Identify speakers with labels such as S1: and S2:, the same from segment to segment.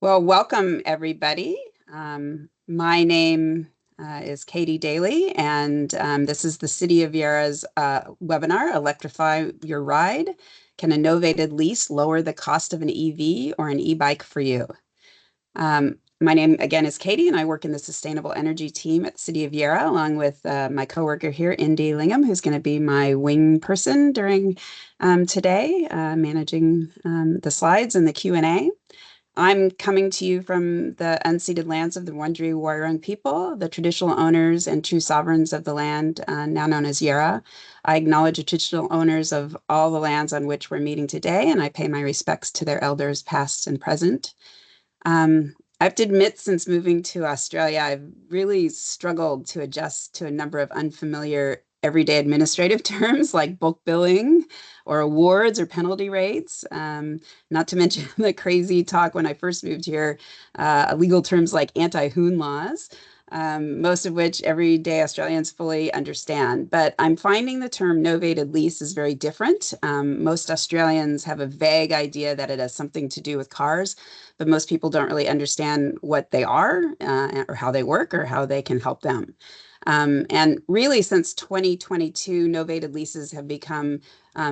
S1: Well, welcome everybody. My name is Katie Daly, and this is the City of Viera's webinar, Electrify Your Ride. Can a novated lease lower the cost of an EV or an e-bike for you? My name again is Katie, and I work in the sustainable energy team at the City of Viera, along with my coworker here, Indy Lingham, who's going to be my wing person during today, managing the slides and the Q&A. I'm coming to you from the unceded lands of the Wurundjeri Woi-wurrung people, the traditional owners and true sovereigns of the land, now known as Yera. I acknowledge the traditional owners of all the lands on which we're meeting today, and I pay my respects to their elders past and present. I have to admit, since moving to Australia, I've really struggled to adjust to a number of unfamiliar everyday administrative terms like bulk billing or awards or penalty rates. Not to mention the crazy talk when I first moved here, legal terms like anti-hoon laws, most of which everyday Australians fully understand. But I'm finding the term novated lease is very different. Most Australians have a vague idea that it has something to do with cars, but most people don't really understand what they are or how they work or how they can help them. And really, since 2022, novated leases have become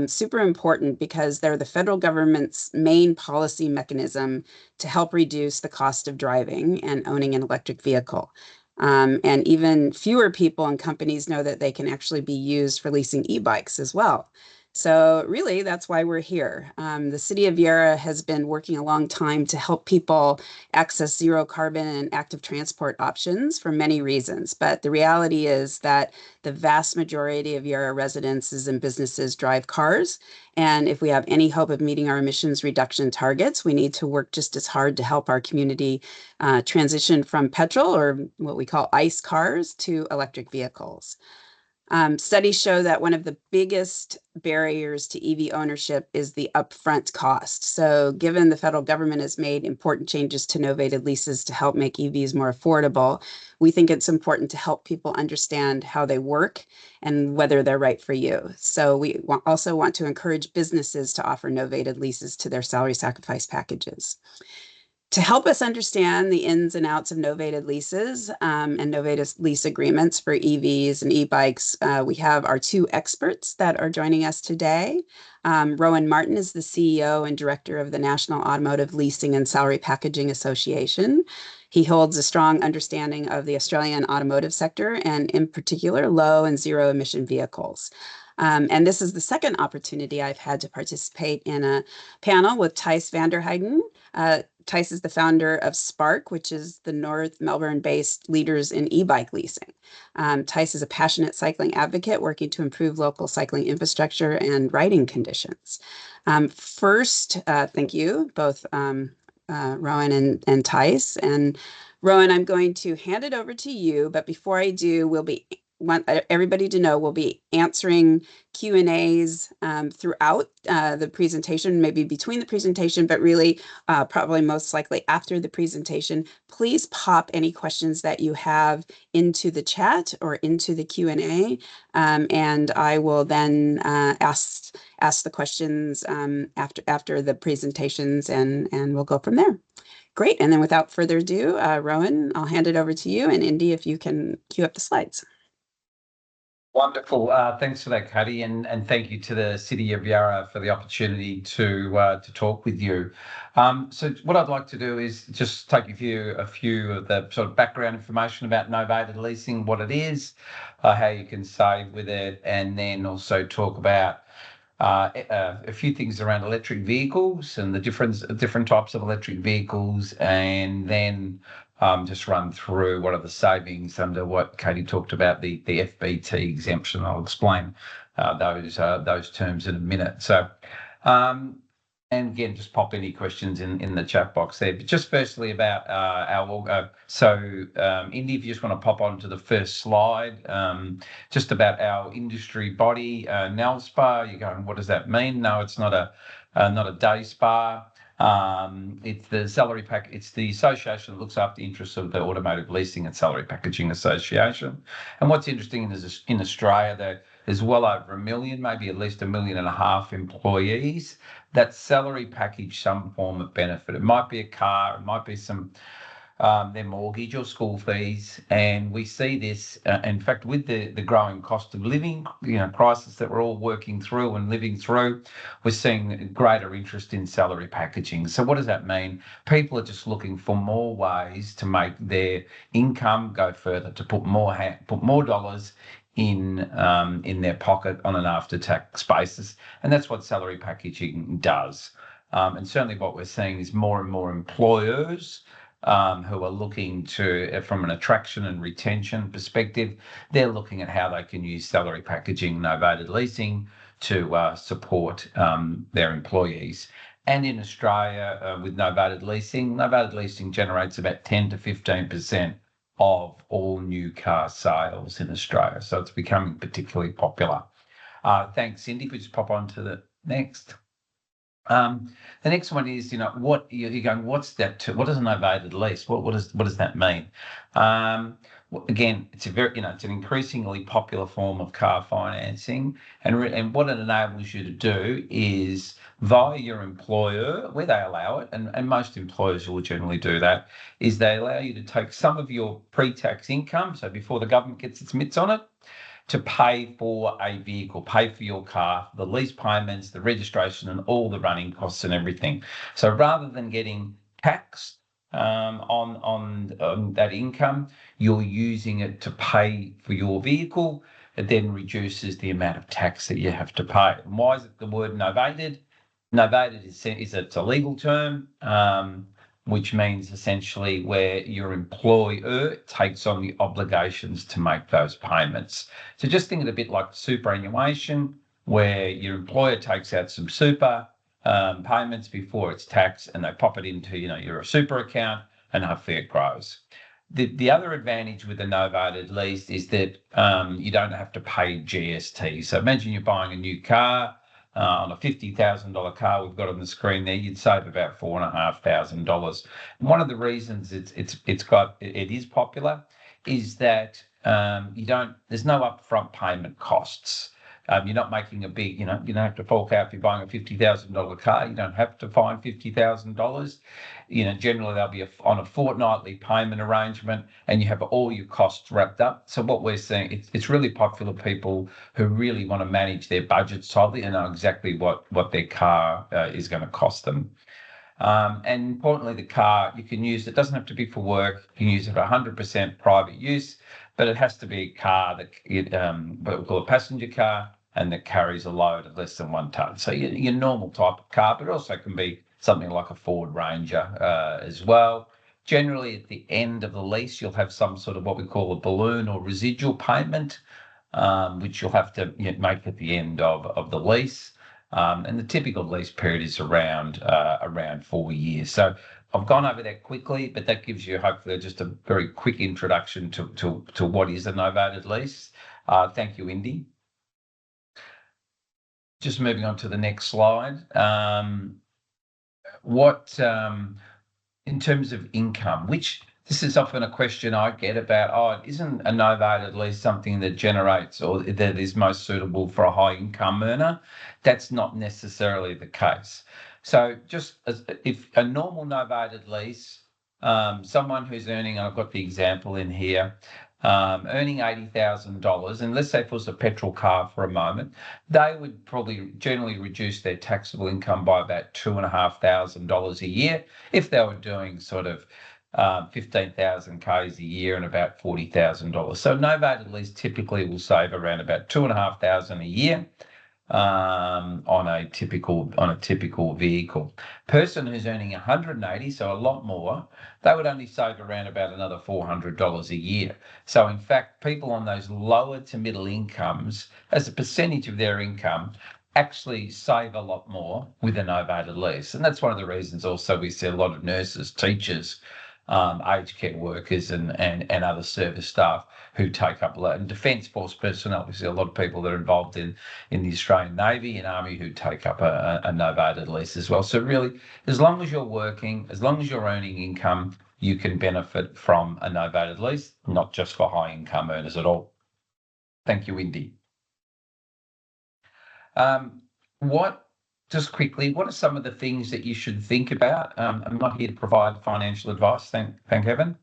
S1: super important because they're the federal government's main policy mechanism to help reduce the cost of driving and owning an electric vehicle. And even fewer people and companies know that they can actually be used for leasing e-bikes as well. So really, that's why we're here. The City of Viera has been working a long time to help people access zero carbon and active transport options for many reasons. But the reality is that the vast majority of Viera residences and businesses drive cars. And if we have any hope of meeting our emissions reduction targets, we need to work just as hard to help our community transition from petrol or what we call ICE cars to electric vehicles. Studies show that one of the biggest barriers to EV ownership is the upfront cost. So given the federal government has made important changes to novated leases to help make EVs more affordable, we think it's important to help people understand how they work and whether they're right for you. So we also want to encourage businesses to offer novated leases to their salary sacrifice packages. To help us understand the ins and outs of novated leases and novated lease agreements for EVs and e-bikes, we have our two experts that are joining us today. Rowan Martin is the CEO and director of the National Automotive Leasing and Salary Packaging Association. He holds a strong understanding of the Australian automotive sector and in particular low and zero emission vehicles. And this is the second opportunity I've had to participate in a panel with Thijs van der Heijden. Thijs is the founder of Spark, which is the North Melbourne-based leaders in e-bike leasing. Thijs is a passionate cycling advocate working to improve local cycling infrastructure and riding conditions. First, thank you, both Rowan and Thijs. And Rowan, I'm going to hand it over to you, but before I do, want everybody to know we'll be answering Q&As throughout the presentation, maybe between the presentation, but really probably most likely after the presentation. Please pop any questions that you have into the chat or into the Q&A, and I will then ask the questions after the presentations, and we'll go from there. Great, and then without further ado, Rowan, I'll hand it over to you, and Indy, if you can cue up the slides.
S2: Wonderful. Thanks for that, Katie, and thank you to the City of Viera for the opportunity to talk with you. So what I'd like to do is just take a few of the sort of background information about novated leasing, what it is, how you can save with it, and then also talk about a few things around electric vehicles and the different types of electric vehicles, and then just run through what are the savings under what Katie talked about, the FBT exemption. I'll explain those terms in a minute. So, and again, just pop any questions in the chat box there. But just firstly about our Indy, if you just want to pop on to the first slide, just about our industry body, NALSPA. You're going, what does that mean? No, it's not a day spa. It's the salary pack. It's the association that looks after the interests of the Automotive Leasing and Salary Packaging Association. And what's interesting is in Australia, there's well over 1 million, maybe at least 1.5 million employees that salary package some form of benefit. It might be a car, it might be some their mortgage or school fees, and we see this. In fact, with the growing cost of living, crisis that we're all working through and living through, we're seeing greater interest in salary packaging. So, what does that mean? People are just looking for more ways to make their income go further, to put more dollars in their pocket on an after-tax basis, and that's what salary packaging does. And certainly, what we're seeing is more and more employers who are looking to, from an attraction and retention perspective, they're looking at how they can use salary packaging, novated leasing to support their employees. And in Australia, with novated leasing generates about 10 to 15% of all new car sales in Australia. So it's becoming particularly popular. Thanks, Cindy. If we just pop on to the next. The next one is, what you're going, what's that? What is a novated lease? What does that mean? Again, it's it's an increasingly popular form of car financing, and what it enables you to do is via your employer, where they allow it, and most employers will generally do that, is they allow you to take some of your pre-tax income, so before the government gets its mitts on it, to pay for a vehicle, pay for your car, the lease payments, the registration, and all the running costs and everything. So rather than getting taxed on that income, you're using it to pay for your vehicle. It then reduces the amount of tax that you have to pay. And why is it the word novated? Novated is it's a legal term, which means essentially where your employer takes on the obligations to make those payments. So just think of it a bit like superannuation, where your employer takes out some super payments before it's taxed, and they pop it into your super account, and hopefully it grows. The other advantage with a novated lease is that you don't have to pay GST. So imagine you're buying a new car. On a $50,000 car we've got on the screen there, you'd save about $4,500. And one of the reasons it is popular is that there's no upfront payment costs. You're not making a big, you don't have to fork out if you're buying a $50,000 car. You don't have to find $50,000. Generally they'll be on a fortnightly payment arrangement, and you have all your costs wrapped up. So what we're seeing, it's really popular people who really want to manage their budgets tightly and know exactly what their car is going to cost them. And importantly, the car, you can use it, doesn't have to be for work. You can use it for 100% private use, but it has to be a car what we call a passenger car, and that carries a load of less than 1 tonne. So your normal type of car, but it also can be something like a Ford Ranger as well. Generally, at the end of the lease, you'll have some sort of what we call a balloon or residual payment, which you'll have to make at the end of the lease. And the typical lease period is around 4 years. So I've gone over that quickly, but that gives you hopefully just a very quick introduction to what is a novated lease. Thank you, Indy. Just moving on to the next slide. In terms of income, this is often a question I get about, isn't a novated lease something that generates or that is most suitable for a high income earner? That's not necessarily the case. So just if a normal novated lease, someone who's earning, I've got the example in here, earning $80,000, and let's say if it was a petrol car for a moment, they would probably generally reduce their taxable income by about $2,500 a year if they were doing sort of 15,000 Ks a year and about $40,000. So novated lease typically will save around about $2,500 a year on a typical vehicle. Person who's earning 180, so a lot more, they would only save around about another $400 a year. So in fact, people on those lower to middle incomes, as a percentage of their income, actually save a lot more with a novated lease. And that's one of the reasons also we see a lot of nurses, teachers, aged care workers and other service staff who take up a lot, and Defence Force personnel. We see a lot of people that are involved in the Australian Navy and Army who take up a novated lease as well. So really, as long as you're working, as long as you're earning income, you can benefit from a novated lease, not just for high income earners at all. Thank you, Indy. Just quickly, what are some of the things that you should think about? I'm not here to provide financial advice, thank heaven.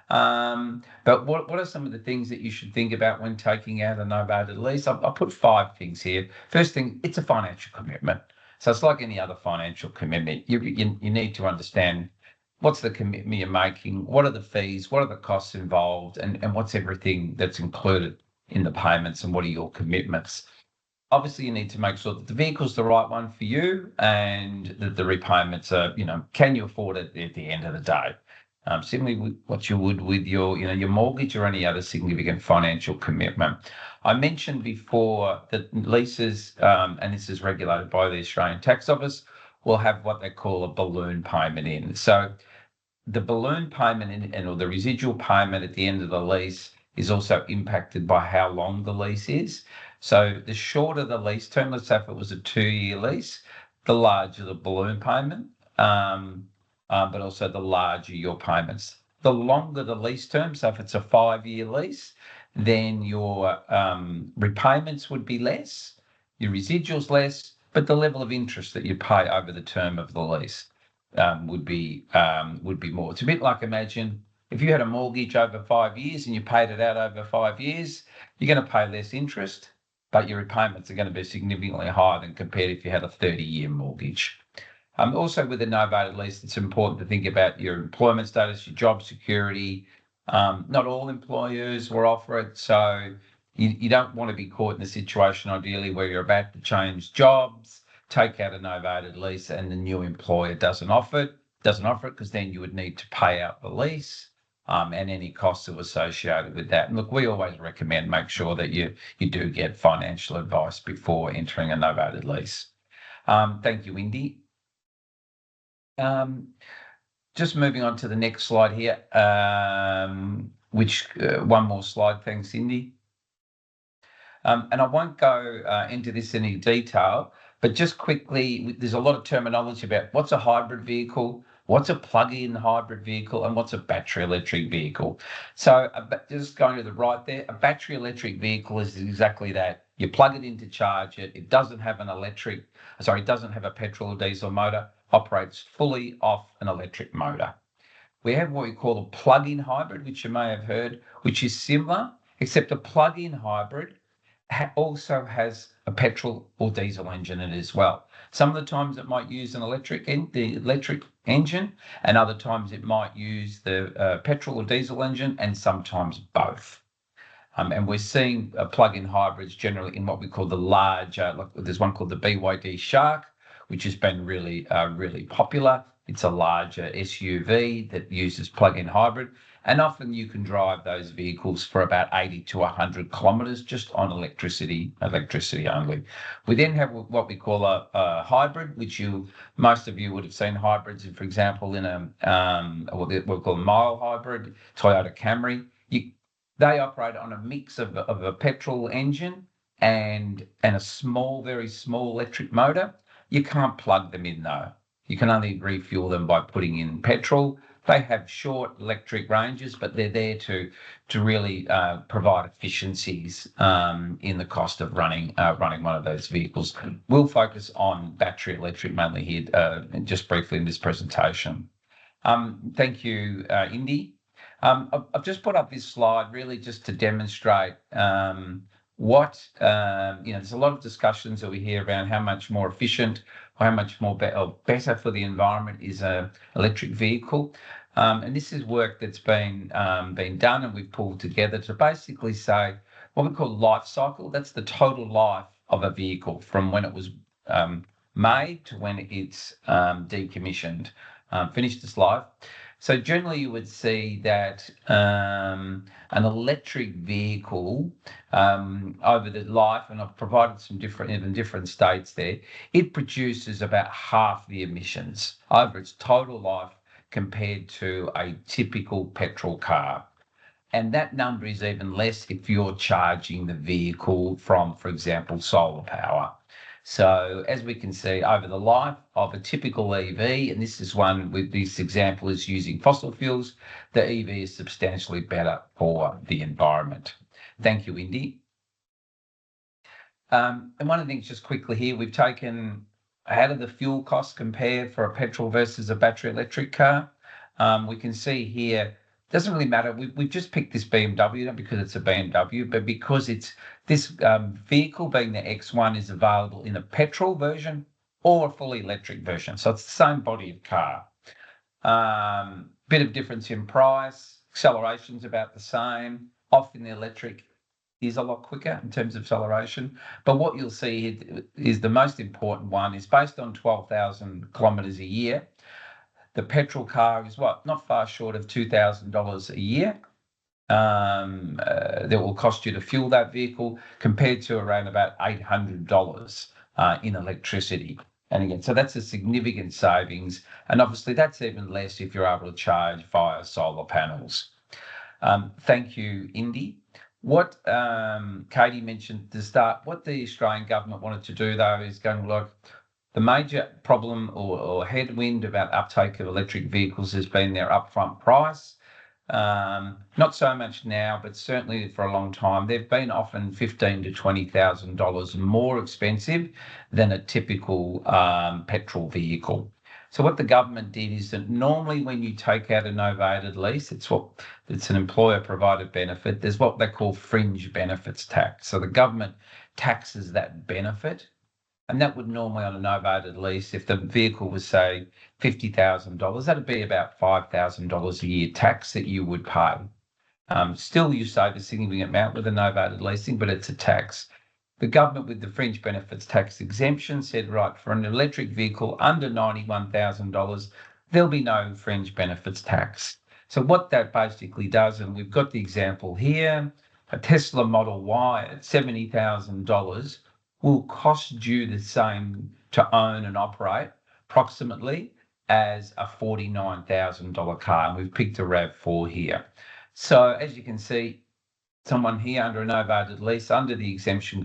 S2: But what are some of the things that you should think about when taking out a novated lease? I'll put 5 things here. First thing, it's a financial commitment. So it's like any other financial commitment. You need to understand what's the commitment you're making, what are the fees, what are the costs involved, and what's everything that's included in the payments, and what are your commitments. Obviously, you need to make sure that the vehicle's the right one for you, and that the repayments are, can you afford it at the end of the day? Similarly, with what you would with your mortgage or any other significant financial commitment. I mentioned before that leases, and this is regulated by the Australian Tax Office, will have what they call a balloon payment in. So the balloon payment or the residual payment at the end of the lease is also impacted by how long the lease is. So the shorter the lease term, let's say if it was a 2-year lease, the larger the balloon payment, but also the larger your payments. The longer the lease term, so if it's a 5-year lease, then your repayments would be less, your residuals less, but the level of interest that you pay over the term of the lease would be more. It's a bit like, imagine if you had a mortgage over 5 years and you paid it out over 5 years, you're going to pay less interest, but your repayments are going to be significantly higher than compared if you had a 30-year mortgage. Also, with a novated lease, it's important to think about your employment status, your job security. Not all employers will offer it, so you don't want to be caught in a situation, ideally, where you're about to change jobs, take out a novated lease, and the new employer doesn't offer it because then you would need to pay out the lease and any costs that are associated with that. And look, we always recommend make sure that you do get financial advice before entering a novated lease. Thank you, Indy. Just moving on to the next slide here, which one more slide. Thanks, Indy. And I won't go into this in any detail, but just quickly, there's a lot of terminology about what's a hybrid vehicle, what's a plug-in hybrid vehicle, and what's a battery electric vehicle. So just going to the right there, a battery electric vehicle is exactly that. You plug it in to charge it. It doesn't have it doesn't have a petrol or diesel motor, operates fully off an electric motor. We have what we call a plug-in hybrid, which you may have heard, which is similar, except a plug-in hybrid also has a petrol or diesel engine in it as well. Some of the times it might use the electric engine, and other times it might use the petrol or diesel engine, and sometimes both. And we're seeing plug-in hybrids generally in what we call the larger, like there's one called the BYD Shark, which has been really popular. It's a larger SUV that uses plug-in hybrid, and often you can drive those vehicles for about 80 to 100 kilometres just on electricity only. We then have what we call a hybrid, which most of you would have seen hybrids, for example, in what we call a mild hybrid, Toyota Camry. They operate on a mix of a petrol engine and a very small electric motor. You can't plug them in though. You can only refuel them by putting in petrol. They have short electric ranges, but they're there to really provide efficiencies in the cost of running one of those vehicles. We'll focus on battery electric mainly here, just briefly in this presentation. Thank you, Indy. I've just put up this slide really just to demonstrate there's a lot of discussions that we hear around how much more efficient, or how much more better for the environment is an electric vehicle. And this is work that's been done, and we've pulled together to basically say what we call life cycle. That's the total life of a vehicle from when it was made to when it's decommissioned, finished its life. So generally you would see that an electric vehicle over the life, and I've provided some different states there, it produces about half the emissions over its total life compared to a typical petrol car. And that number is even less if you're charging the vehicle from, for example, solar power. So as we can see, over the life of a typical EV, and this example is using fossil fuels, the EV is substantially better for the environment. Thank you, Indy. And one of the things just quickly here, we've taken how do the fuel costs compare for a petrol versus a battery electric car? We can see here, doesn't really matter. We've just picked this BMW, not because it's a BMW, but because it's this vehicle being the X1 is available in a petrol version or a fully electric version. So it's the same body of car. Bit of difference in price, acceleration's about the same. Often the electric is a lot quicker in terms of acceleration. But what you'll see here is the most important one is based on 12,000 kilometres a year. The petrol car is not far short of $2,000 a year that will cost you to fuel that vehicle compared to around about $800 in electricity. And again, so that's a significant savings. And obviously that's even less if you're able to charge via solar panels. Thank you, Indy. What Katie mentioned at the start, what the Australian government wanted to do, though, is going to look, the major problem or headwind about uptake of electric vehicles has been their upfront price. Not so much now, but certainly for a long time. They've been often $15,000 to $20,000 more expensive than a typical petrol vehicle. So what the government did is that normally when you take out a novated lease, it's an employer-provided benefit. There's what they call fringe benefits tax. So the government taxes that benefit, and that would normally on a novated lease, if the vehicle was say $50,000, that'd be about $5,000 a year tax that you would pay. Still, you save a significant amount with a novated leasing, but it's a tax. The government with the fringe benefits tax exemption said, right, for an electric vehicle under $91,000, there'll be no fringe benefits tax. So what that basically does, and we've got the example here, a Tesla Model Y at $70,000 will cost you the same to own and operate approximately as a $49,000 car. And we've picked a RAV4 here. So as you can see, someone here under a novated lease under the exemption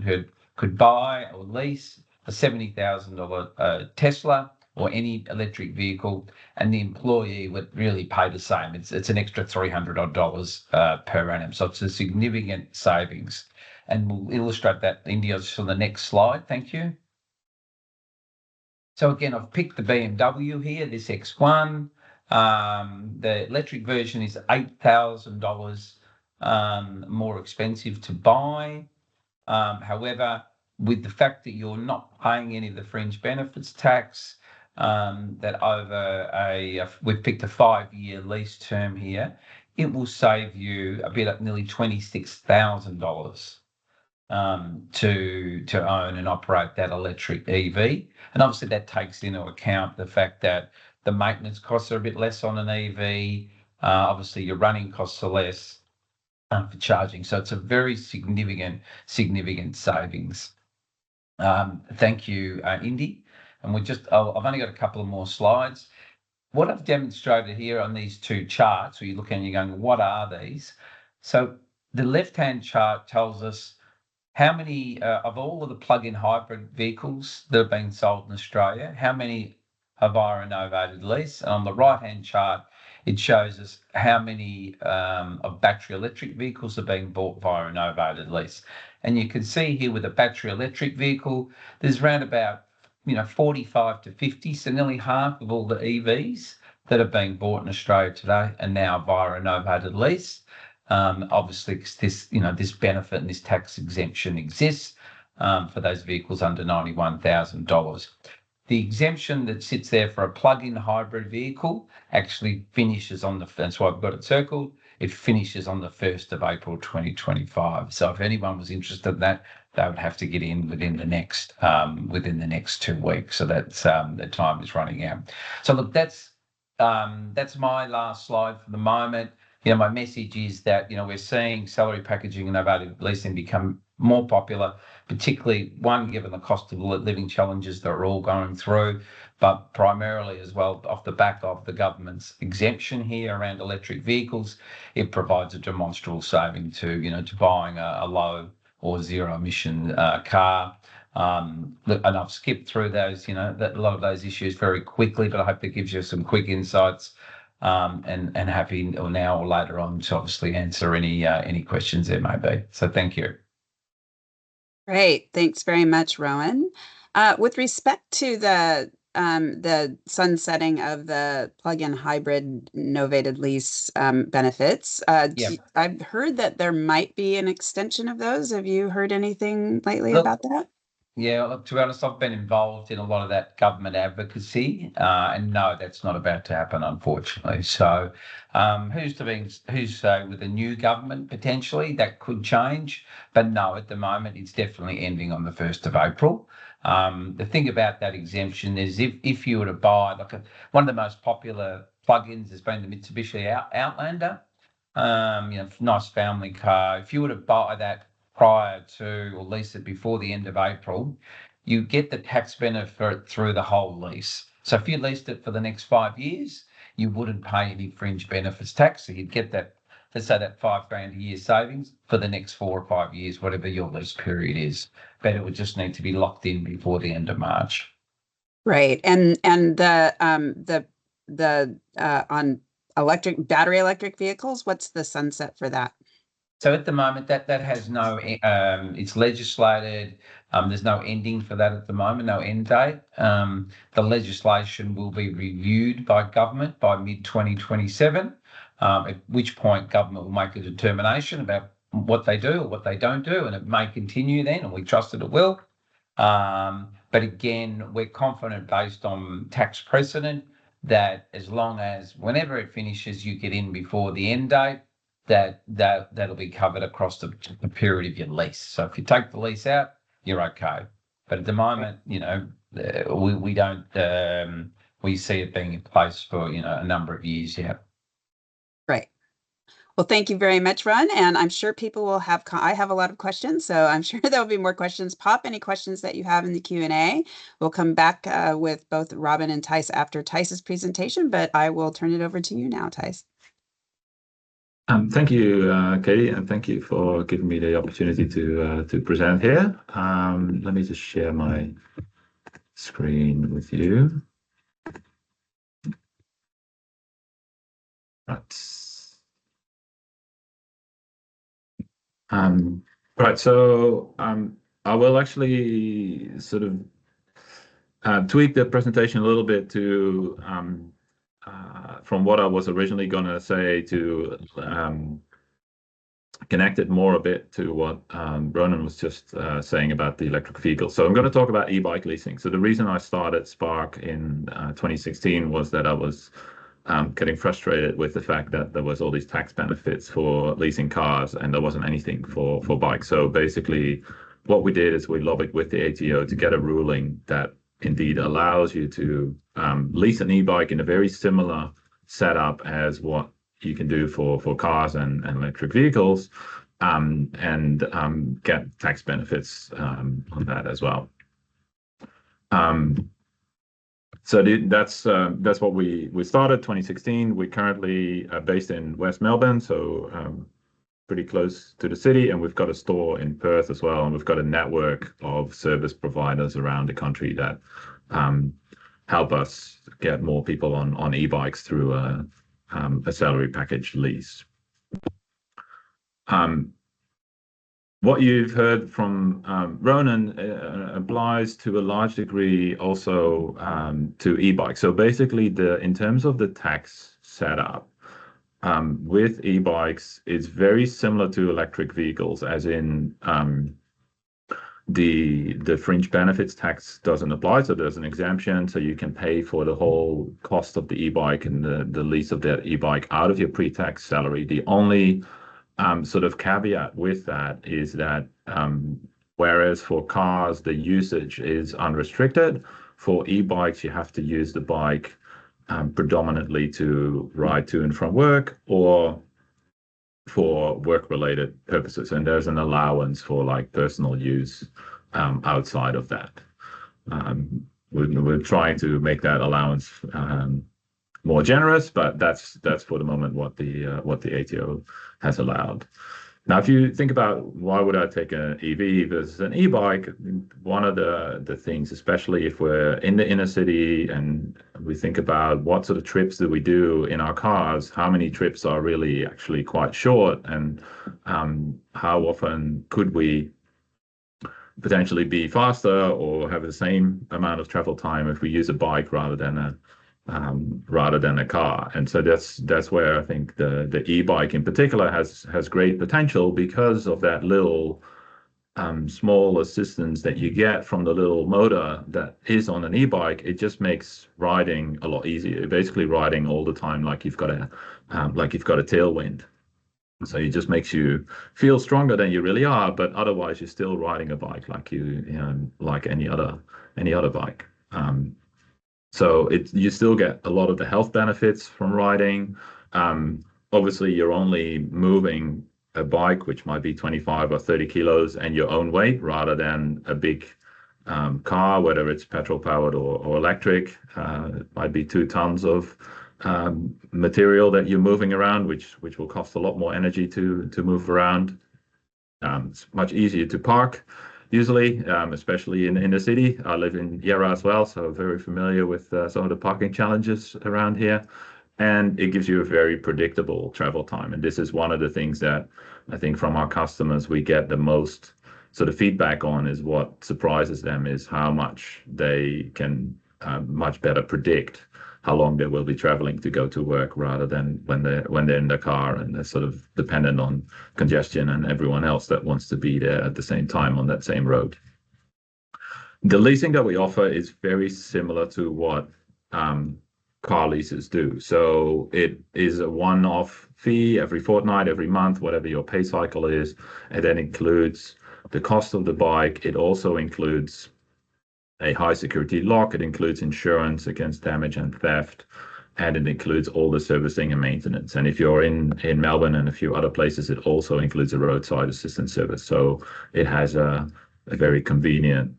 S2: could buy or lease a $70,000 Tesla or any electric vehicle, and the employee would really pay the same. It's an extra $300 per annum. So it's a significant savings. And we'll illustrate that, India, on the next slide. Thank you. So again, I've picked the BMW here, this X1. The electric version is $8,000 more expensive to buy. However, with the fact that you're not paying any of the fringe benefits tax, that over we've picked a 5-year lease term here, it will save you a bit at nearly $26,000 to own and operate that electric EV. And obviously that takes into account the fact that the maintenance costs are a bit less on an EV. Obviously your running costs are less for charging. So it's a very significant savings. Thank you, Indy. And I've only got a couple of more slides. What I've demonstrated here on these two charts, where you're looking and you're going, what are these? So the left-hand chart tells us how many of all of the plug-in hybrid vehicles that are being sold in Australia, how many are via a novated lease? And on the right-hand chart, it shows us how many of battery electric vehicles are being bought via a novated lease. And you can see here with a battery electric vehicle, there's around about 45 to 50, so nearly half of all the EVs that are being bought in Australia today are now via a novated lease. Obviously, this benefit and this tax exemption exists for those vehicles under $91,000. The exemption that sits there for a plug-in hybrid vehicle actually finishes that's why I've got it circled. It finishes on the 1st of April 2025. So if anyone was interested in that, they would have to get in within the next 2 weeks. So that's the time is running out. So look, that's my last slide for the moment. My message is that we're seeing salary packaging and novated leasing become more popular, particularly given the cost of living challenges that we're all going through, but primarily as well off the back of the government's exemption here around electric vehicles. It provides a demonstrable saving to buying a low or zero emission car. And I've skipped through those, a lot of those issues very quickly, but I hope that gives you some quick insights. And happy now or later on to obviously answer any questions there may be. So thank you.
S1: Great. Thanks very much, Rowan. With respect to the sunsetting of the plug-in hybrid novated lease benefits,
S2: Yeah.
S1: I've heard that there might be an extension of those. Have you heard anything lately
S2: Look,
S1: about that?
S2: yeah, look, to be honest, I've been involved in a lot of that government advocacy, and no, that's not about to happen, unfortunately. So, who's to say with a new government potentially that could change, but no, at the moment it's definitely ending on the 1st of April. The thing about that exemption is if you were to buy one of the most popular plugins has been the Mitsubishi Outlander, nice family car. If you were to buy that prior to or lease it before the end of April, you get the tax benefit through the whole lease. So if you leased it for the next 5 years, you wouldn't pay any fringe benefits tax. So you'd get that, let's say that $5,000 a year savings for the next 4 or 5 years, whatever your lease period is. But it would just need to be locked in before the end of March.
S1: Right. And the on battery electric vehicles, what's the sunset for that?
S2: So at the moment, that has no, it's legislated. There's no ending for that at the moment, no end date. The legislation will be reviewed by government by mid-2027, at which point government will make a determination about what they do or what they don't do, and it may continue then, and we trust that it will. But again, we're confident based on tax precedent that as long as whenever it finishes, you get in before the end date, that'll be covered across the period of your lease. So if you take the lease out, you're okay. But at the moment, we don't we see it being in place for a number of years. Yeah.
S1: Right. Well, thank you very much, Ron. And I'm sure people will have, I have a lot of questions, so I'm sure there'll be more questions. Pop any questions that you have in the Q&A. We'll come back with both Robin and Tice after Tice's presentation, but I will turn it over to you now, Tice.
S3: Thank you, Katie, and thank you for giving me the opportunity to present here. Let me just share my screen with you. Right. Right. So I will actually sort of tweak the presentation a little bit to from what I was originally going to say to connect it more a bit to what Ronan was just saying about the electric vehicle. So I'm going to talk about e-bike leasing. So the reason I started Spark in 2016 was that I was getting frustrated with the fact that there was all these tax benefits for leasing cars and there wasn't anything for bikes. So basically what we did is we lobbied with the ATO to get a ruling that indeed allows you to lease an e-bike in a very similar setup as what you can do for cars and electric vehicles, and get tax benefits on that as well. So that's what we started 2016. We're currently based in West Melbourne, so pretty close to the city, and we've got a store in Perth as well, and we've got a network of service providers around the country that help us get more people on e-bikes through a salary package lease. What you've heard from Ronan applies to a large degree also to e-bikes. So basically, in terms of the tax setup with e-bikes, it's very similar to electric vehicles, as in the fringe benefits tax doesn't apply, so there's an exemption, so you can pay for the whole cost of the e-bike and the lease of that e-bike out of your pre-tax salary. The only sort of caveat with that is that whereas for cars the usage is unrestricted, for e-bikes you have to use the bike predominantly to ride to and from work or for work-related purposes, and there's an allowance for like personal use outside of that. We're trying to make that allowance more generous, but that's for the moment what the ATO has allowed. Now, if you think about why would I take an EV versus an e-bike, one of the things, especially if we're in the inner city and we think about what sort of trips do we do in our cars, how many trips are really actually quite short, and how often could we potentially be faster or have the same amount of travel time if we use a bike rather than a car. And so that's where I think the e-bike in particular has great potential because of that little small assistance that you get from the little motor that is on an e-bike. It just makes riding a lot easier. You're basically riding all the time like you've got a tailwind. So it just makes you feel stronger than you really are, but otherwise you're still riding a bike like like any other bike. So you still get a lot of the health benefits from riding. Obviously, you're only moving a bike, which might be 25 or 30 kilos, and your own weight rather than a big car, whether it's petrol powered or electric. It might be 2 tons of material that you're moving around, which will cost a lot more energy to move around. It's much easier to park usually, especially in the city. I live in Yarra as well, so very familiar with some of the parking challenges around here. And it gives you a very predictable travel time. And this is one of the things that I think from our customers we get the most sort of feedback on, is what surprises them is how much they can much better predict how long they will be traveling to go to work, rather than when they're in the car and they're sort of dependent on congestion and everyone else that wants to be there at the same time on that same road. The leasing that we offer is very similar to what car leases do. So it is a one-off fee every fortnight, every month, whatever your pay cycle is. And then includes the cost of the bike. It also includes a high security lock. It includes insurance against damage and theft, and it includes all the servicing and maintenance. And if you're in Melbourne and a few other places, it also includes a roadside assistance service. So it has a very convenient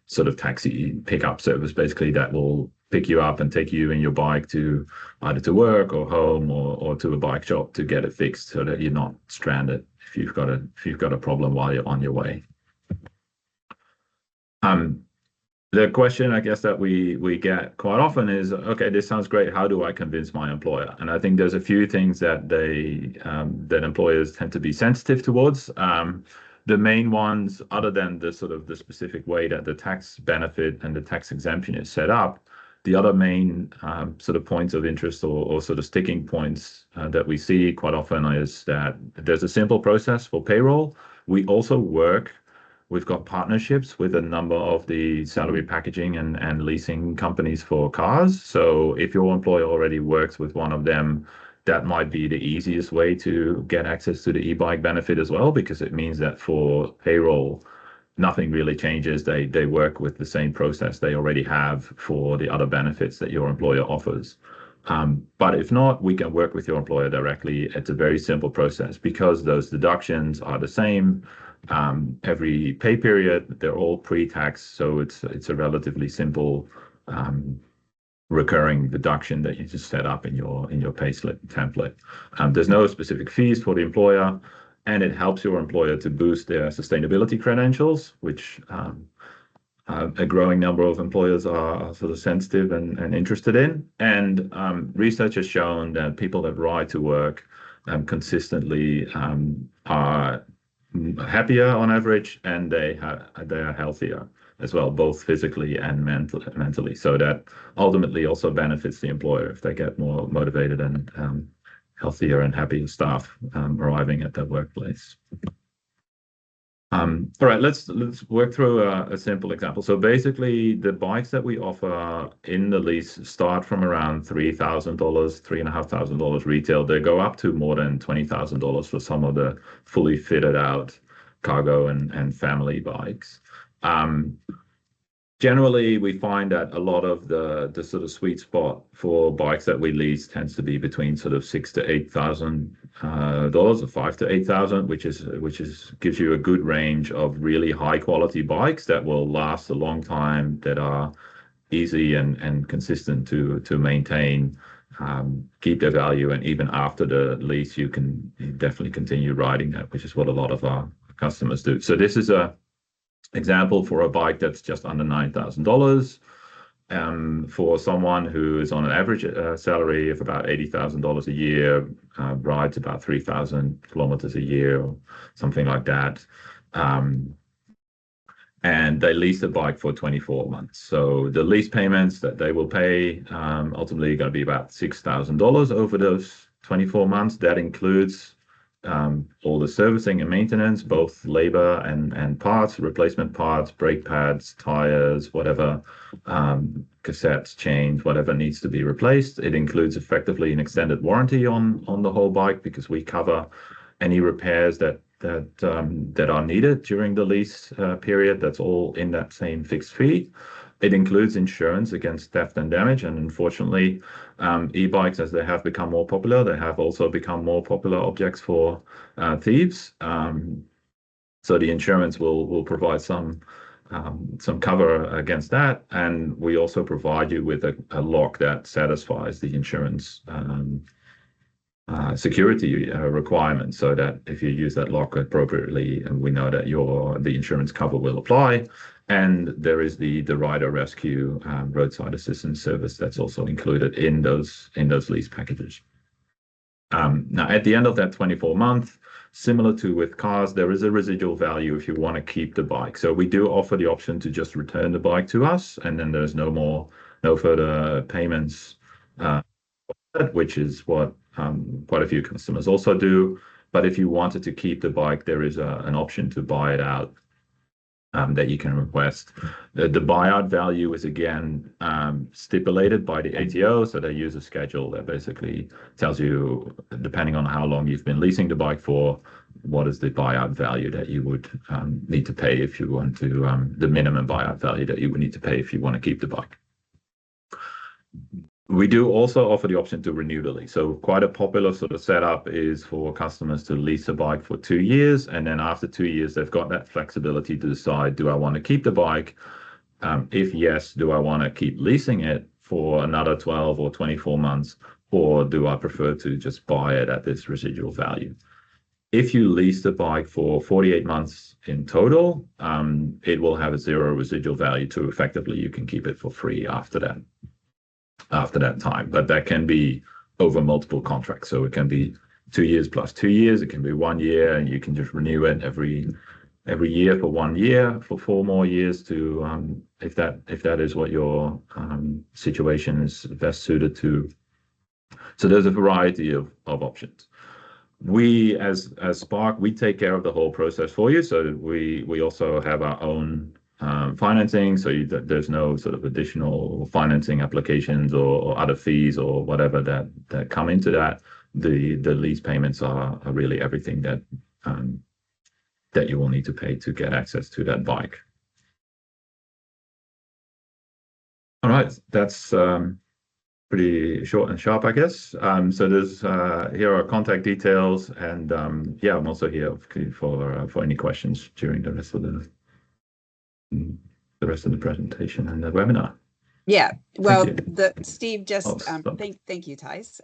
S3: sort of taxi pickup service, basically, that will pick you up and take you in your bike to either to work or home or to a bike shop to get it fixed, so that you're not stranded if you've got a problem while you're on your way. The question, I guess, that we get quite often is, okay, this sounds great. How do I convince my employer? And I think there's a few things that that employers tend to be sensitive towards. The main ones, other than the sort of the specific way that the tax benefit and the tax exemption is set up, the other main sort of points of interest or sort of sticking points that we see quite often is that there's a simple process for payroll. We've got partnerships with a number of the salary packaging and leasing companies for cars. So if your employer already works with one of them, that might be the easiest way to get access to the e-bike benefit as well, because it means that for payroll, nothing really changes. They work with the same process they already have for the other benefits that your employer offers. But if not, we can work with your employer directly. It's a very simple process because those deductions are the same every pay period. They're all pre-tax, so it's a relatively simple recurring deduction that you just set up in your payslip template. There's no specific fees for the employer, and it helps your employer to boost their sustainability credentials, which a growing number of employers are sort of sensitive and interested in. And research has shown that people that ride to work consistently are happier on average, and they are healthier as well, both physically and mentally. So that ultimately also benefits the employer if they get more motivated and healthier and happier staff arriving at their workplace. All right, let's work through a simple example. So basically, the bikes that we offer in the lease start from around $3,000, $3,500 retail. They go up to more than $20,000 for some of the fully fitted out cargo and family bikes. Generally, we find that a lot of the sort of sweet spot for bikes that we lease tends to be between sort of $6,000 to $8,000, or $5,000 to $8,000, which gives you a good range of really high quality bikes that will last a long time, that are easy and consistent to maintain, keep their value, and even after the lease, you can definitely continue riding that, which is what a lot of our customers do. So this is a example for a bike that's just under $9,000 for someone who is on an average salary of about $80,000 a year, rides about 3,000 kilometers a year or something like that. and they lease the bike for 24 months. So the lease payments that they will pay ultimately going to be about $6,000 over those 24 months. That includes all the servicing and maintenance, both labor and parts, replacement parts, brake pads, tires, whatever, cassettes, chains, whatever needs to be replaced. It includes effectively an extended warranty on the whole bike, because we cover any repairs that are needed during the lease period. That's all in that same fixed fee. It includes insurance against theft and damage, and unfortunately, e-bikes, as they have become more popular, they have also become more popular objects for thieves. So the insurance will provide some cover against that, and we also provide you with a lock that satisfies the insurance security requirements, so that if you use that lock appropriately, and we know that the insurance cover will apply. And there is the rider rescue roadside assistance service that's also included in those lease packages. Now, at the end of that 24-month, similar to with cars, there is a residual value if you want to keep the bike. So we do offer the option to just return the bike to us, and then there's no further payments, which is what quite a few customers also do. But if you wanted to keep the bike, there is an option to buy it out that you can request. The buyout value is again stipulated by the ATO, so they use a schedule that basically tells you, depending on how long you've been leasing the bike for, what is the buyout value that you would need to pay if you want to, the minimum buyout value that you would need to pay if you want to keep the bike. We do also offer the option to renew the lease. So quite a popular sort of setup is for customers to lease a bike for 2 years. And then after 2 years, they've got that flexibility to decide, do I want to keep the bike? If yes, do I want to keep leasing it for another 12 or 24 months? Or do I prefer to just buy it at this residual value? If you lease the bike for 48 months in total, it will have a zero residual value to effectively you can keep it for free after that time. But that can be over multiple contracts. So it can be 2 years plus 2 years. It can be 1 year, and you can just renew it every year for 1 year for 4 more years to if that is what your situation is best suited to. So there's a variety of options. We as Spark, we take care of the whole process for you. So we also have our own financing, so there's no sort of additional financing applications or other fees or whatever that come into that. The lease payments are really everything that you will need to pay to get access to that bike. All right, that's pretty short and sharp, I guess. So there's here are contact details, and yeah, I'm also here for any questions during the rest of the presentation and the webinar.
S1: Yeah, well, Steve just thank you, Thijs.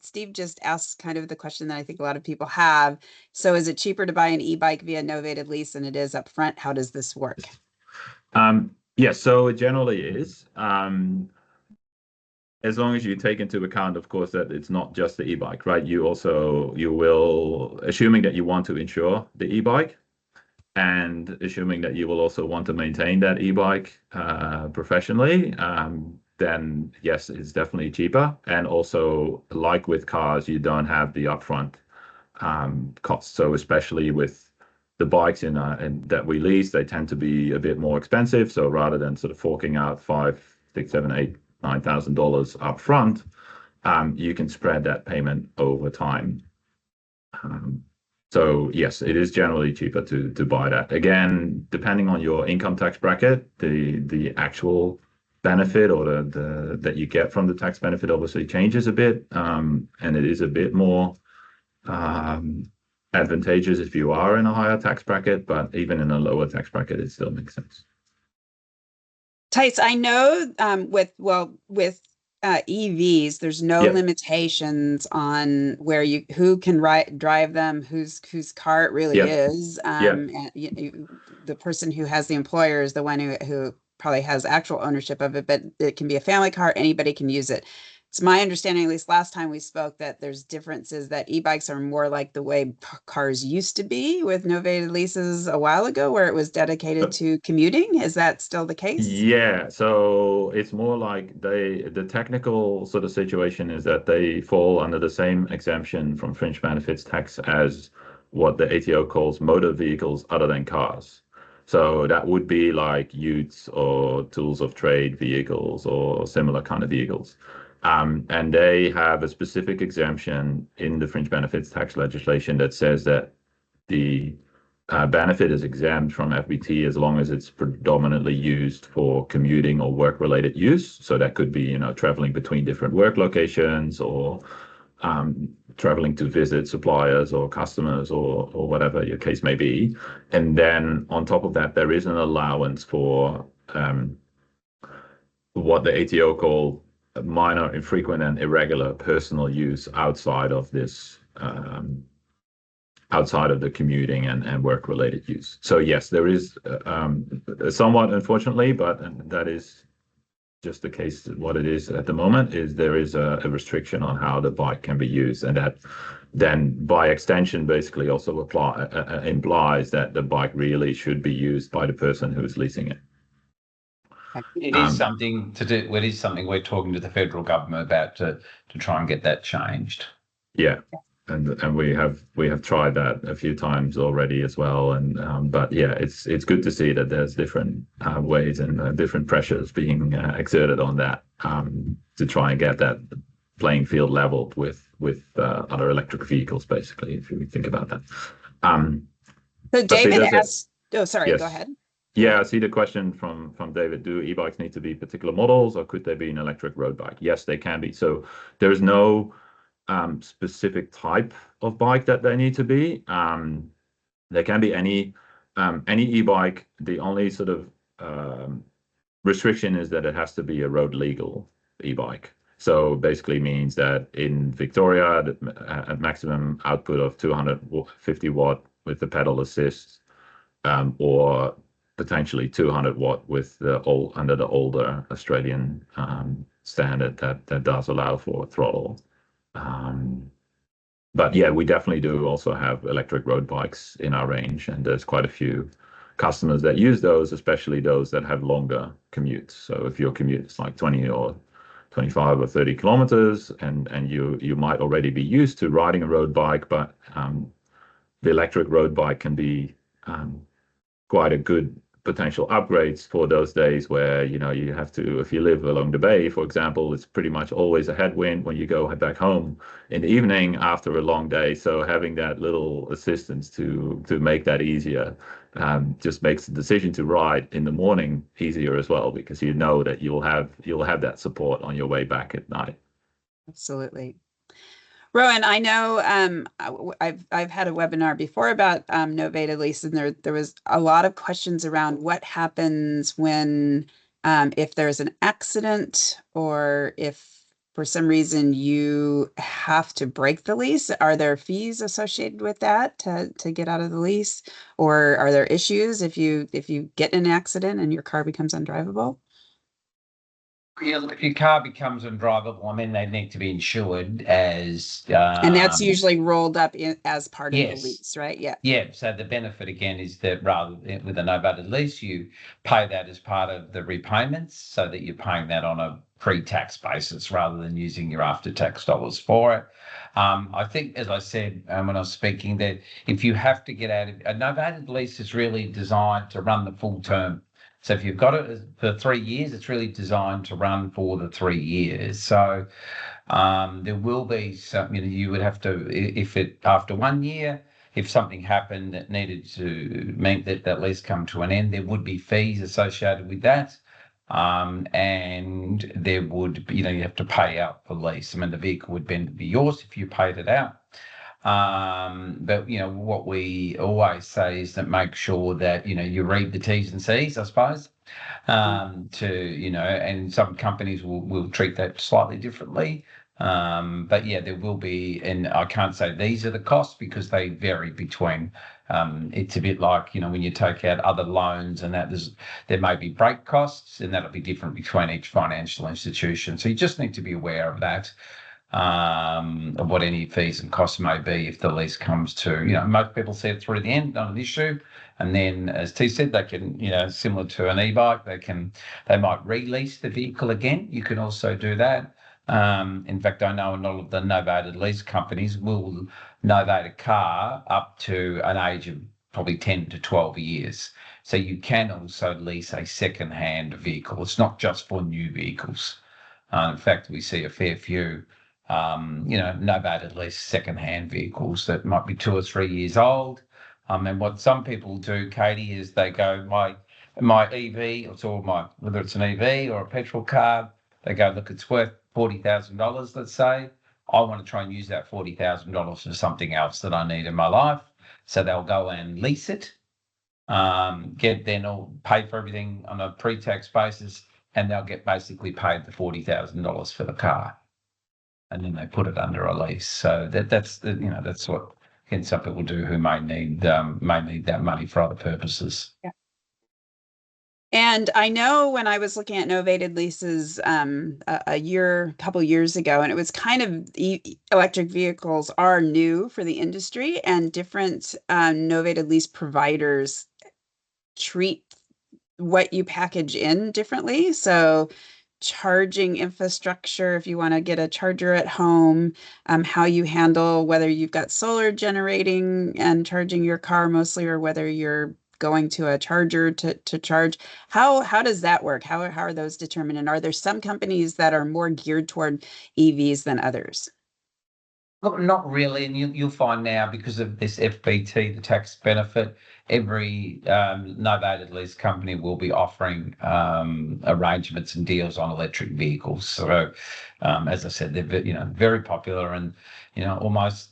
S1: Steve just asked kind of the question that I think a lot of people have. So is it cheaper to buy an e-bike via novated lease than it is up front? How does this work?
S3: Yes, so it generally is. As long as you take into account, of course, that it's not just the e-bike, right? You will, assuming that you want to insure the e-bike, and assuming that you will also want to maintain that e-bike professionally, then yes, it's definitely cheaper. And also, like with cars, you don't have the upfront costs. So especially with the bikes that we lease, they tend to be a bit more expensive. So rather than sort of forking out $5,000, $6,000, $7,000, $8,000, $9,000 upfront, you can spread that payment over time. So yes, it is generally cheaper to buy that. Again, depending on your income tax bracket, the actual benefit or that you get from the tax benefit obviously changes a bit, and it is a bit more advantageous if you are in a higher tax bracket, but even in a lower tax bracket, it still makes sense.
S1: Thijs, I know with EVs, there's no limitations on who can drive them, whose car it really is. And the person who has the employer is the one who probably has actual ownership of it, but it can be a family car. Anybody can use it. it's my understanding, at least last time we spoke, that there's differences, that e-bikes are more like the way cars used to be with novated leases a while ago, where it was dedicated to commuting. Is that still the case?
S3: Yeah, so it's more like the technical sort of situation is that they fall under the same exemption from fringe benefits tax as what the ATO calls motor vehicles other than cars. So that would be like utes or tools of trade vehicles or similar kind of vehicles. And they have a specific exemption in the fringe benefits tax legislation that says that the benefit is exempt from FBT as long as it's predominantly used for commuting or work-related use. So that could be, traveling between different work locations or traveling to visit suppliers or customers or whatever your case may be. And then on top of that, there is an allowance for what the ATO call minor, infrequent, and irregular personal use outside of this outside of the commuting and work-related use. So yes, there is somewhat, unfortunately, but that is just the case. What it is at the moment is there is a restriction on how the bike can be used, and that then by extension basically also implies that the bike really should be used by the person who is leasing it.
S2: It is something to do. It is something we're talking to the federal government about to try and get that changed.
S3: Yeah. And we have tried that a few times already as well, and but yeah, it's good to see that there's different ways and different pressures being exerted on that to try and get that playing field leveled with other electric vehicles, basically, if you think about that.
S1: So David asked. Go
S3: yes.
S1: ahead.
S3: Yeah, I see the question from David. Do e-bikes need to be particular models, or could they be an electric road bike? Yes, they can be. So there's no specific type of bike that they need to be. They can be any e-bike. The only sort of restriction is that it has to be a road legal e-bike. So basically means that in Victoria, at maximum output of 250 watt with the pedal assist, or potentially 200 watt with under the older Australian standard that does allow for throttle. But yeah, we definitely do also have electric road bikes in our range, and there's quite a few customers that use those, especially those that have longer commutes. So if your commute is like 20 or 25 or 30 kilometers, and you might already be used to riding a road bike, but the electric road bike can be quite a good potential upgrades for those days where you have to, if you live along the bay, for example, it's pretty much always a headwind when you go back home in the evening after a long day. So having that little assistance to make that easier just makes the decision to ride in the morning easier as well, because you know that you'll have that support on your way back at night.
S1: Absolutely. Rowan, I know I've had a webinar before about novated lease, and there was a lot of questions around what happens when if there's an accident, or if for some reason you have to break the lease. Are there fees associated with that to get out of the lease, or are there issues if you get in an accident and your car becomes undrivable?
S2: If your car becomes undrivable, I mean, they need to be insured as...
S1: and that's usually rolled up as part of the lease, right? Yeah.
S2: Yeah. So the benefit, again, is that rather with a novated lease, you pay that as part of the repayments, so that you're paying that on a pre-tax basis rather than using your after-tax dollars for it. I think, as I said when I was speaking, that if you have to get out of... A novated lease is really designed to run the full term. So if you've got it for 3 years, it's really designed to run for the 3 years. So there will be some, you would have to, if it after 1 year, if something happened that needed to make that lease come to an end, there would be fees associated with that. And there would be, you have to pay out for lease. I mean, the vehicle would then be yours if you paid it out. But what we always say is that make sure that you read the T's and C's, I suppose, and some companies will treat that slightly differently. But yeah, there will be, and I can't say these are the costs because they vary between. It's a bit like, when you take out other loans and that there may be break costs, and that'll be different between each financial institution. So you just need to be aware of that, of what any fees and costs may be if the lease comes to, most people see it through the end, not an issue. And then, as T said, they can, similar to an e-bike, they might release the vehicle again. You can also do that. In fact, I know a lot of the novated lease companies will novate a car up to an age of probably 10 to 12 years. So you can also lease a second-hand vehicle. It's not just for new vehicles. In fact, we see a fair few, novated lease second-hand vehicles that might be 2 or 3 years old. And what some people do, Katie, is they go, my EV, whether it's an EV or a petrol car, they go, look, it's worth $40,000, let's say. I want to try and use that $40,000 for something else that I need in my life. So they'll go and lease it, or pay for everything on a pre-tax basis, and they'll get basically paid the $40,000 for the car, and then they put it under a lease. So that's what some people do who may need that money for other purposes.
S1: Yeah. And I know when I was looking at novated leases a couple years ago, and it was kind of electric vehicles are new for the industry, and different novated lease providers treat what you package in differently. So charging infrastructure, if you want to get a charger at home, how you handle whether you've got solar generating and charging your car mostly, or whether you're going to a charger to charge. How does that work? How are those determined? And are there some companies that are more geared toward EVs than others?
S2: Look, not really, and you'll find now, because of this FBT, the tax benefit, every novated lease company will be offering arrangements and deals on electric vehicles. So, as I said, they're very popular, and almost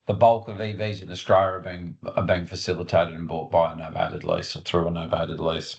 S2: the bulk of EVs in Australia are being facilitated and bought by a novated lease or through a novated lease.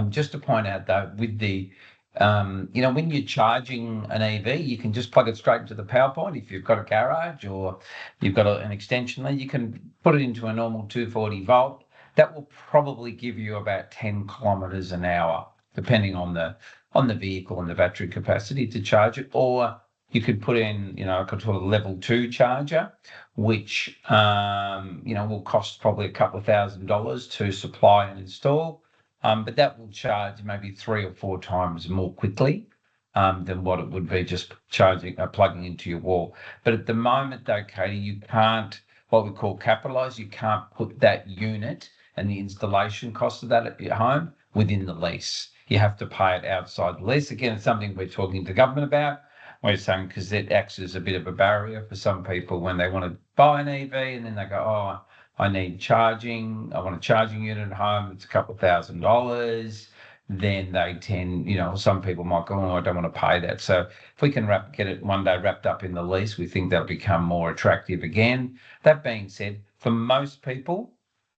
S2: Just to point out though, with the when you're charging an EV, you can just plug it straight into the power point. If you've got a garage or you've got an extension there, you can put it into a normal 240 volt. That will probably give you about 10 kilometers an hour, depending on the vehicle and the battery capacity to charge it. Or you could put in, a level 2 charger, which will cost probably a couple of $1,000s to supply and install. But that will charge maybe 3 or 4 times more quickly than what it would be just plugging into your wall. But at the moment, though, Katie, you can't, what we call capitalize, you can't put that unit and the installation cost of that at your home within the lease. You have to pay it outside the lease. Again, it's something we're talking to government about. We're saying, because it acts as a bit of a barrier for some people when they want to buy an EV and then they go, oh, I need charging. I want a charging unit at home. It's a couple of $1,000s. Then they tend, some people might go, oh, I don't want to pay that. So if we can get it one day wrapped up in the lease, we think that'll become more attractive again. That being said, for most people,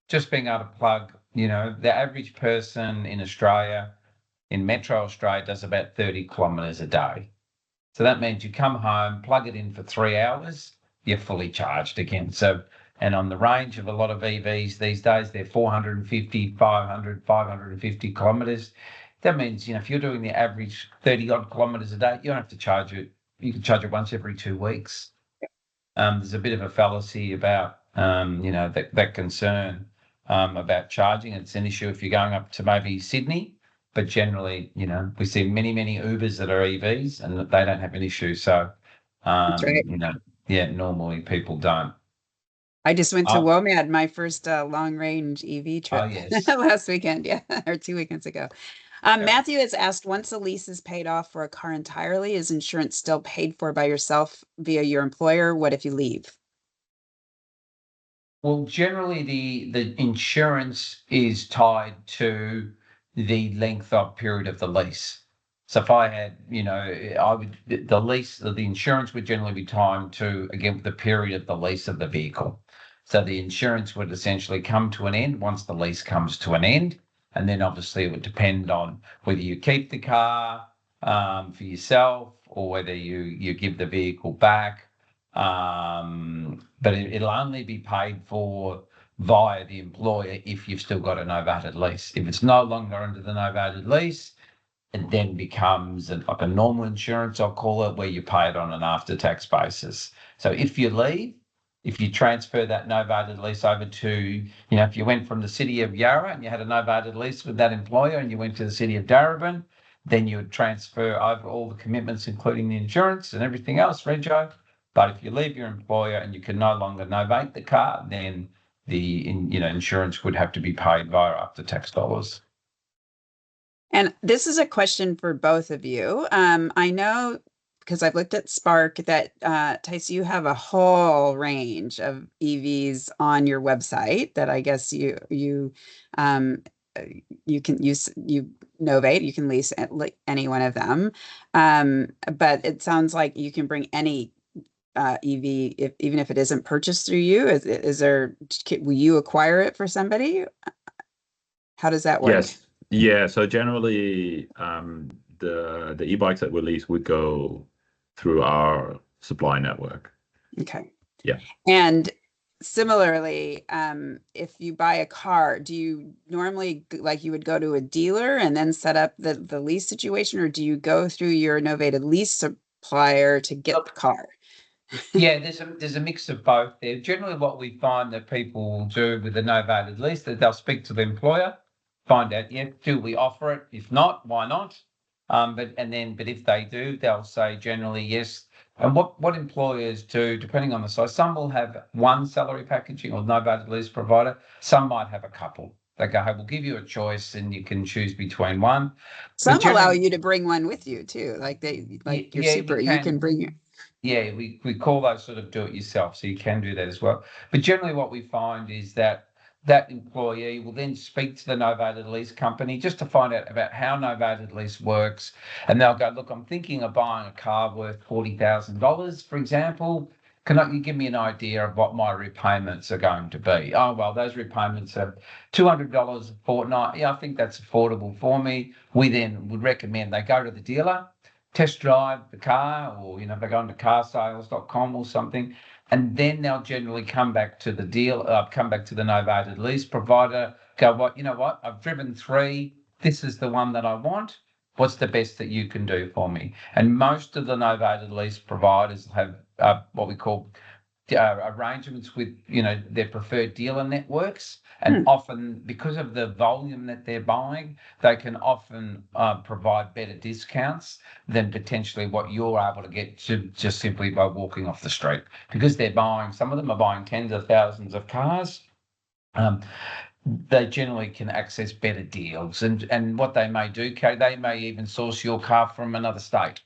S2: just being able to plug, the average person in Australia, in Metro Australia, does about 30 kilometres a day. So that means you come home, plug it in for 3 hours, you're fully charged again. And on the range of a lot of EVs these days, they're 450, 500, 550 kilometres. That means, if you're doing the average 30 odd kilometres a day, you don't have to charge it. You can charge it once every 2 weeks. There's a bit of a fallacy about, that concern about charging. It's an issue if you're going up to maybe Sydney, but generally, we see many, many Ubers that are EVs and they don't have an issue. So,
S1: That's right.
S2: Normally people don't.
S1: I just went to WOMAD, my first long-range EV trip
S2: yes.
S1: last weekend, or 2 weekends ago. Matthew has asked, once a lease is paid off for a car entirely, is insurance still paid for by yourself via your employer? What if you leave?
S2: Well, generally the insurance is tied to the length of period of the lease. So if I had, the insurance would generally be tied to, again, the period of the lease of the vehicle. So the insurance would essentially come to an end once the lease comes to an end. And then obviously it would depend on whether you keep the car, for yourself, or whether you give the vehicle back. But it'll only be paid for via the employer if you've still got a novated lease. If it's no longer under the novated lease, it then becomes like a normal insurance, I'll call it, where you pay it on an after-tax basis. So if you leave, if you transfer that novated lease over to, if you went from the city of Yarra and you had a novated lease with that employer and you went to the city of Darebin, then you would transfer over all the commitments, including the insurance and everything else, Rego. But if you leave your employer and you can no longer novate the car, then the insurance would have to be paid via after-tax dollars.
S1: And this is a question for both of you. I know, because I've looked at Spark, that Tice, you have a whole range of EVs on your website that I guess you can use, you novate, you can lease any one of them. But it sounds like you can bring any EV, even if it isn't purchased through you. Will you acquire it for somebody? How does that work?
S3: Yes. Yeah. So generally, the e-bikes that we lease would go through our supply network.
S1: Okay.
S3: Yeah.
S1: And similarly, if you buy a car, do you normally, like, you would go to a dealer and then set up the lease situation, or do you go through your novated lease supplier to get the car?
S2: Yeah, there's a mix of both there. Generally, what we find that people do with a novated lease, that they'll speak to the employer, find out, do we offer it? If not, why not? But if they do, they'll say generally yes. And what employers do, depending on the size, some will have one salary packaging or novated lease provider. Some might have a couple. They go, hey, we'll give you a choice and you can choose between one.
S1: Some allow you to bring one with you too. Your Super, you can bring your.
S2: Yeah, we call those sort of do it yourself, so you can do that as well. But generally what we find is that employee will then speak to the novated lease company just to find out about how novated lease works. And they'll go, look, I'm thinking of buying a car worth $40,000, for example. Can you give me an idea of what my repayments are going to be? Oh, well, those repayments are $200 a fortnight. Yeah, I think that's affordable for me. We then would recommend they go to the dealer, test drive the car, or if they go into carsales.com or something, and then they'll generally come back to the novated lease provider, go, I've driven 3, this is the one that I want, what's the best that you can do for me? And most of the novated lease providers have what we call arrangements with their preferred dealer networks, and often, because of the volume that they're buying, they can often provide better discounts than potentially what you're able to get just simply by walking off the street, because some of them are buying tens of thousands of cars. They generally can access better deals, and what they may do, Kate, they may even source your car from another state.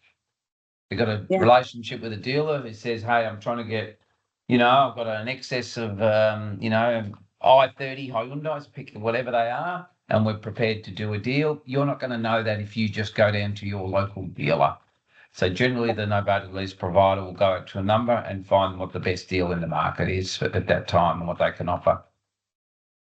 S2: They've got a relationship with a dealer who says, hey, I'm trying to get, I've got an excess of, I-30 Hyundais, pick whatever they are, and we're prepared to do a deal. You're not going to know that if you just go down to your local dealer. So generally, the novated lease provider will go out to a number and find what the best deal in the market is at that time and what they can offer.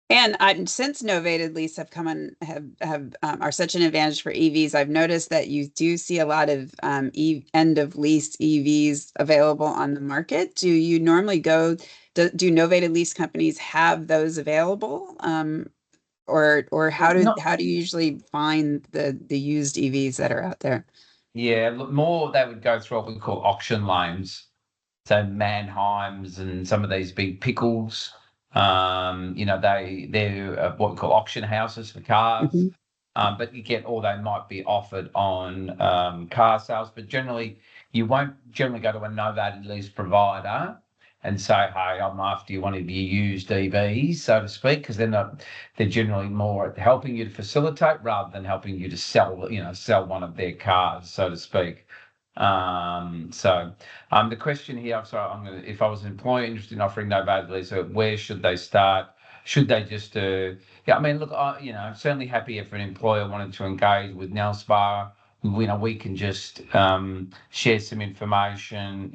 S1: And since novated lease are such an advantage for EVs, I've noticed that you do see a lot of end of lease EVs available on the market. Do you normally do novated lease companies have those available, or how do you usually find the used EVs that are out there?
S2: Yeah, look, more they would go through what we call auction lanes, so Mannheims and some of these big pickles. They're what we call auction houses for cars.
S1: Mm-hmm.
S2: But they might be offered on car sales, but generally you won't generally go to a novated lease provider and say, hey, I'm after one of your used EVs, so to speak, because they're generally more helping you to facilitate rather than helping you to sell one of their cars, so to speak. The question here, if I was an employer interested in offering novated lease, where should they start? Should they just certainly happy if an employer wanted to engage with NALSPA. We can just share some information,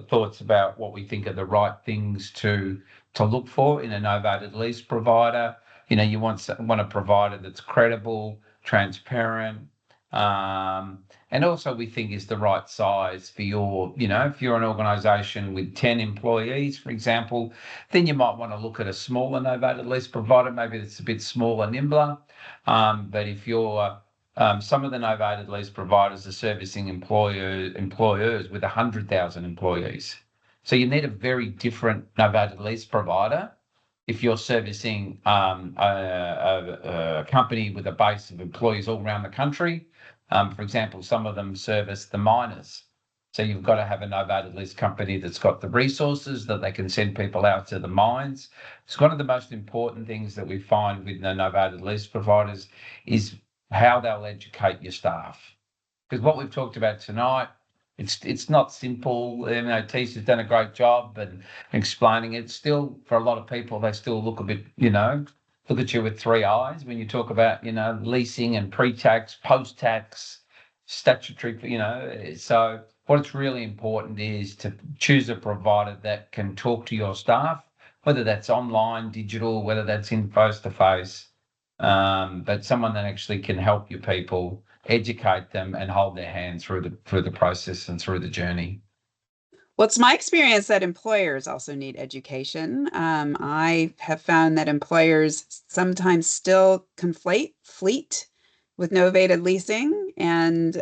S2: thoughts about what we think are the right things to look for in a novated lease provider. You want a provider that's credible, transparent, And also we think is the right size for your, if you're an organisation with 10 employees, for example, then you might want to look at a smaller novated lease provider. Maybe it's a bit smaller, nimbler. But if you're some of the novated lease providers are servicing employers with 100,000 employees. So you need a very different novated lease provider if you're servicing a company with a base of employees all around the country. For example, some of them service the miners. So you've got to have a novated lease company that's got the resources that they can send people out to the mines. It's one of the most important things that we find with the novated lease providers is how they'll educate your staff. Because what we've talked about tonight, it's not simple. Tisha's done a great job and explaining it. Still, for a lot of people, they still look a bit, look at you with three eyes when you talk about, leasing and pre-tax, post-tax, statutory, So what's really important is to choose a provider that can talk to your staff, whether that's online, digital, whether that's in face-to-face, but someone that actually can help your people, educate them and hold their hand through the process and through the journey.
S1: Well, it's my experience that employers also need education. I have found that employers sometimes still conflate fleet with novated leasing and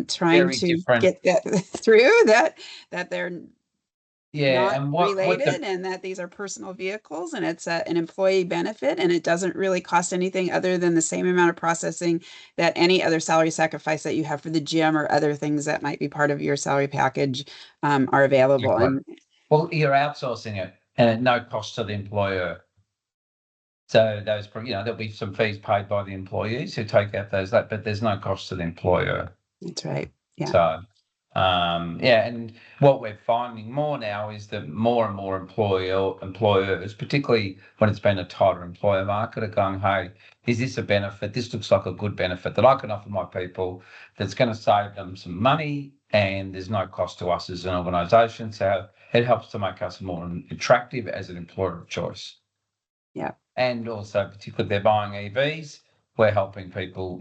S1: trying
S2: Very
S1: to
S2: different.
S1: get that through that they're not
S2: and
S1: related and that these are personal vehicles and it's an employee benefit and it doesn't really cost anything other than the same amount of processing that any other salary sacrifice that you have for the gym or other things that might be part of your salary package are available. And
S2: well, you're outsourcing it and at no cost to the employer. So those, there'll be some fees paid by the employees who take out but there's no cost to the employer.
S1: That's right. Yeah.
S2: So, and what we're finding more now is that more and more employers, particularly when it's been a tighter employer market, are going, hey, is this a benefit? This looks like a good benefit that I can offer my people that's going to save them some money and there's no cost to us as an organisation. So it helps to make us more attractive as an employer of choice.
S1: Yeah.
S2: And also, particularly if they're buying EVs, we're helping people,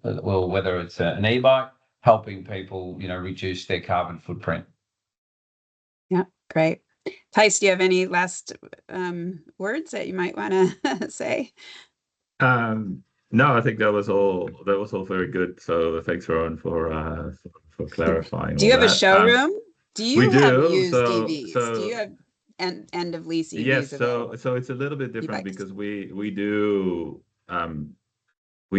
S2: well, whether it's an e-bike, helping people, reduce their carbon footprint.
S1: Yeah, great. Tice, do you have any last words that you might want to say?
S3: No, I think that was all very good. So thanks, Rowan, for clarifying.
S1: Do you
S3: all
S1: have a
S3: that.
S1: showroom? Do you have used
S3: so,
S1: EVs?
S3: So,
S1: do you have end of lease EVs
S3: yes,
S1: available?
S3: so it's a little bit different
S1: E-bikes.
S3: because we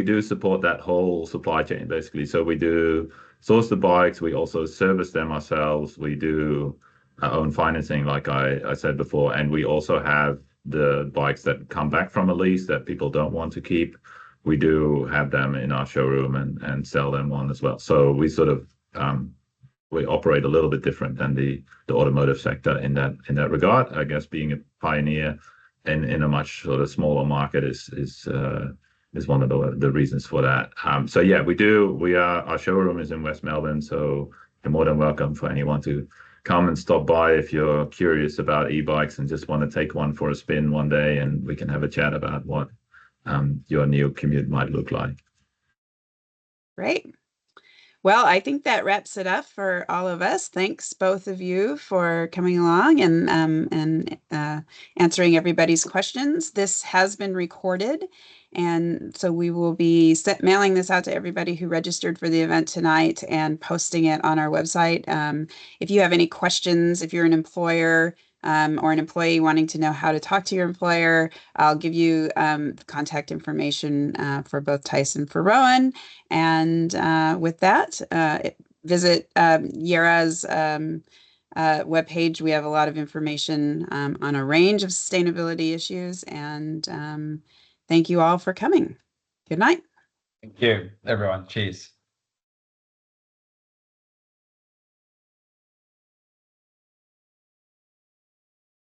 S3: do support that whole supply chain basically. So we do source the bikes, we also service them ourselves, we do our own financing, like I said before, and we also have the bikes that come back from a lease that people don't want to keep. We do have them in our showroom and sell them on as well. So we sort of we operate a little bit different than the automotive sector in that regard. I guess being a pioneer in a much sort of smaller market is one of the reasons for that. So yeah, our showroom is in West Melbourne, so you're more than welcome for anyone to come and stop by if you're curious about e-bikes and just want to take one for a spin one day, and we can have a chat about what your new commute might look like.
S1: Great. Well, I think that wraps it up for all of us. Thanks, both of you, for coming along and answering everybody's questions. This has been recorded, and so we will be mailing this out to everybody who registered for the event tonight and posting it on our website. If you have any questions, if you're an employer or an employee wanting to know how to talk to your employer, I'll give you contact information for both Tice and for Rowan. And with that, visit Yara's webpage. We have a lot of information on a range of sustainability issues. And thank you all for coming. Good night.
S2: Thank you, everyone. Cheers.